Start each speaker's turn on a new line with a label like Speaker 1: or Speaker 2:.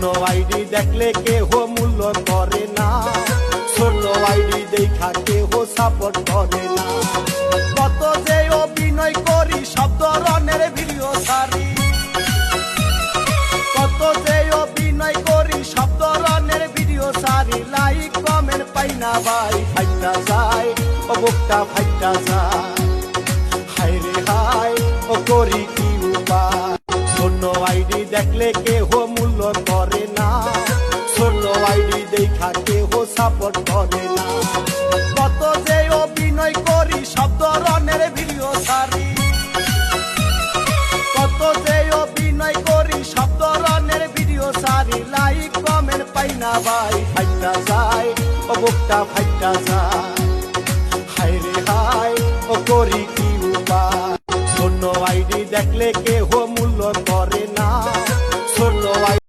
Speaker 1: অন্য আইডি দেখলে কেহ মূল্য করে না, ছোট আইডি দেখা কেহ সাপোর্ট করে না। কত যে অভিনয় করি সব ধরনের ভিডিও সারি, কত যে অভিনয় করি সব ধরনের ভিডিও সারি। লাইক কমেন্ট পাই না ভাই, ফাইটা যায় ও বুকটা ফাইটা যায়। হায় রে হায় ও করি কি উপায়, অন্য আইডি দেখলে কেহ মূল্য করে না, ছোট আইডি দেখা কেহ সাপোর্ট করে না। কত যে অভিনয় করি সব ধরনের ভিডিও সারি, কত যে অভিনয় করি সব ধরনের ভিডিও সারি। লাইক কমেন্ট পাই না ভাই, ফাইটা যায় ও বুকটা ফাইটা যায়। হায় রে হায় ও করি কি উপায়, অন্য আইডি দেখলে কেহ